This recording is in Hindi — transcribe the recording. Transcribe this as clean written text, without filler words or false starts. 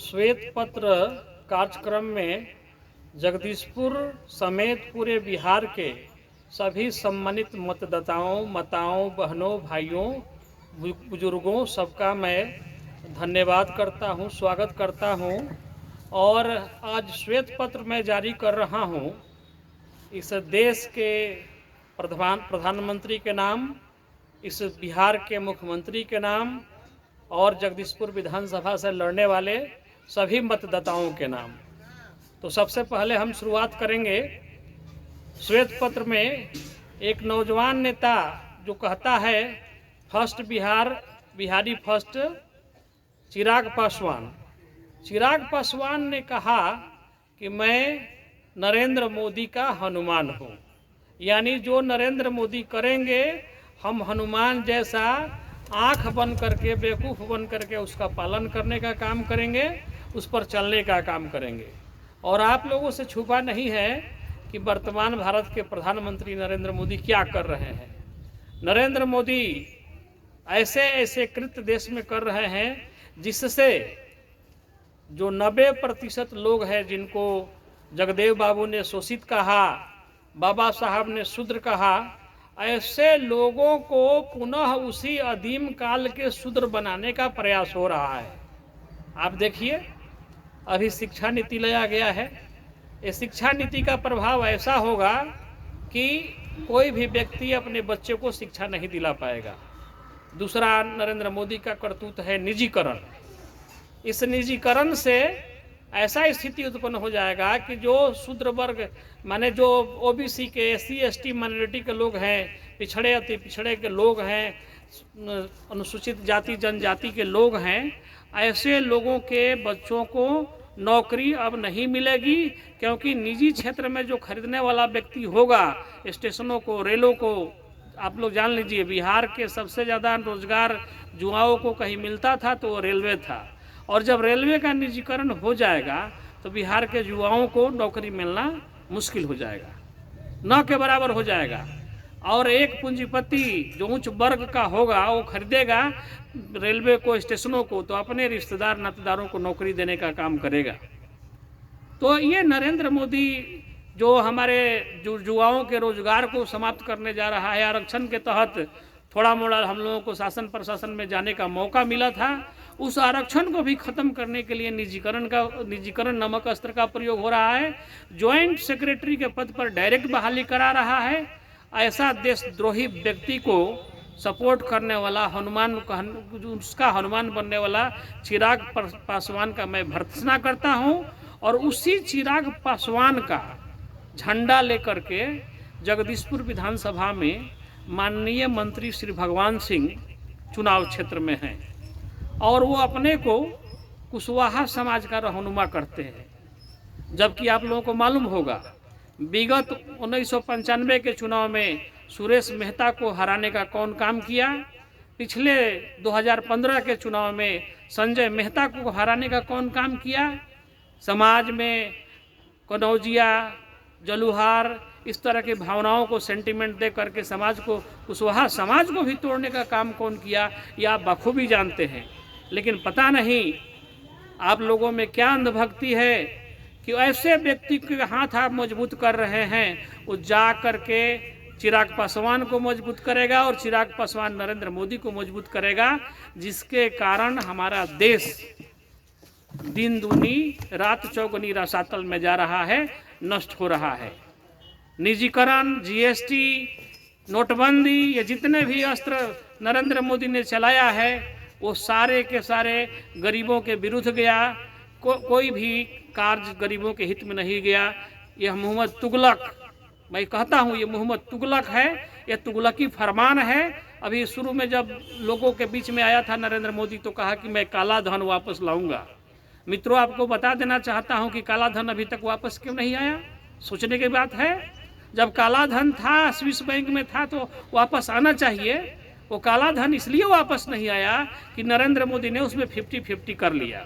श्वेत पत्र कार्यक्रम में जगदीशपुर समेत पूरे बिहार के सभी सम्मानित मतदाताओं, माताओं, बहनों, भाइयों, बुजुर्गों सबका मैं धन्यवाद करता हूं, स्वागत करता हूं। और आज श्वेत पत्र मैं जारी कर रहा हूं इस देश के प्रधानमंत्री के नाम, इस बिहार के मुख्यमंत्री के नाम और जगदीशपुर विधानसभा से लड़ने वाले सभी मतदाताओं के नाम। तो सबसे पहले हम शुरुआत करेंगे श्वेत पत्र में एक नौजवान नेता जो कहता है फर्स्ट बिहारी फर्स्ट, चिराग पासवान ने कहा कि मैं नरेंद्र मोदी का हनुमान हूँ, यानी जो नरेंद्र मोदी करेंगे हम हनुमान जैसा आँख बन करके, बेवकूफ़ बन करके उसका पालन करने का काम करेंगे, उस पर चलने का काम करेंगे। और आप लोगों से छुपा नहीं है कि वर्तमान भारत के प्रधानमंत्री नरेंद्र मोदी क्या कर रहे हैं। नरेंद्र मोदी ऐसे ऐसे कृत्य देश में कर रहे हैं जिससे जो 90% लोग हैं जिनको जगदेव बाबू ने शोषित कहा, बाबा साहब ने शूद्र कहा, ऐसे लोगों को पुनः उसी आदिम काल के शूद्र बनाने का प्रयास हो रहा है। आप देखिए, अभी शिक्षा नीति लाया गया है। इस शिक्षा नीति का प्रभाव ऐसा होगा कि कोई भी व्यक्ति अपने बच्चे को शिक्षा नहीं दिला पाएगा। दूसरा नरेंद्र मोदी का करतूत है निजीकरण। इस निजीकरण से ऐसा स्थिति उत्पन्न हो जाएगा कि जो शूद्र वर्ग माने जो ओबीसी के, SC ST माइनॉरिटी के लोग हैं, पिछड़े अति पिछड़े के लोग हैं, अनुसूचित जाति जनजाति के लोग हैं, ऐसे लोगों के बच्चों को नौकरी अब नहीं मिलेगी, क्योंकि निजी क्षेत्र में जो खरीदने वाला व्यक्ति होगा स्टेशनों को, रेलों को, आप लोग जान लीजिए बिहार के सबसे ज़्यादा रोजगार युवाओं को कहीं मिलता था तो वो रेलवे था। और जब रेलवे का निजीकरण हो जाएगा तो बिहार के युवाओं को नौकरी मिलना मुश्किल हो जाएगा, न के बराबर हो जाएगा। और एक पूंजीपति जो उच्च वर्ग का होगा वो खरीदेगा रेलवे को, स्टेशनों को, तो अपने रिश्तेदार नातेदारों को नौकरी देने का काम करेगा। तो ये नरेंद्र मोदी जो हमारे युवाओं के रोजगार को समाप्त करने जा रहा है, आरक्षण के तहत थोड़ा मोड़ा हम लोगों को शासन प्रशासन में जाने का मौका मिला था, उस आरक्षण को भी खत्म करने के लिए निजीकरण नामक अस्त्र का प्रयोग हो रहा है। ज्वाइंट सेक्रेटरी के पद पर डायरेक्ट बहाली करा रहा है। ऐसा देशद्रोही व्यक्ति को सपोर्ट करने वाला उसका हनुमान बनने वाला चिराग पासवान का मैं भर्त्सना करता हूं। और उसी चिराग पासवान का झंडा लेकर के जगदीशपुर विधानसभा में माननीय मंत्री श्री भगवान सिंह चुनाव क्षेत्र में हैं और वो अपने को कुशवाहा समाज का रहनुमा करते हैं। जबकि आप लोगों को मालूम होगा विगत 1995 के चुनाव में सुरेश मेहता को हराने का कौन काम किया, पिछले 2015 के चुनाव में संजय मेहता को हराने का कौन काम किया। समाज में कनौजिया, जलुहार, इस तरह की भावनाओं को सेंटिमेंट दे करके समाज को, कुशवाहा समाज को भी तोड़ने का काम कौन किया, ये आप बखूबी जानते हैं। लेकिन पता नहीं आप लोगों में क्या अंधभक्ति है कि ऐसे व्यक्ति के हाथ आप मजबूत कर रहे हैं, वो जा करके चिराग पासवान को मजबूत करेगा और चिराग पासवान नरेंद्र मोदी को मजबूत करेगा, जिसके कारण हमारा देश दिन दूनी रात चौगुनी रसातल में जा रहा है, नष्ट हो रहा है। निजीकरण, GST, नोटबंदी, ये जितने भी अस्त्र नरेंद्र मोदी ने चलाया है वो सारे के सारे गरीबों के विरुद्ध गया। कोई भी कार्य गरीबों के हित में नहीं गया। यह मोहम्मद तुगलक, मैं कहता हूँ ये मोहम्मद तुगलक है, ये तुगलकी फरमान है। अभी शुरू में जब लोगों के बीच में आया था नरेंद्र मोदी तो कहा कि मैं काला धन वापस लाऊंगा। मित्रों, आपको बता देना चाहता हूँ कि काला धन अभी तक वापस क्यों नहीं आया, सोचने की बात है। जब काला धन था, स्विस बैंक में था, तो वापस आना चाहिए। वो काला धन इसलिए वापस नहीं आया कि नरेंद्र मोदी ने उसमें 50-50 कर लिया।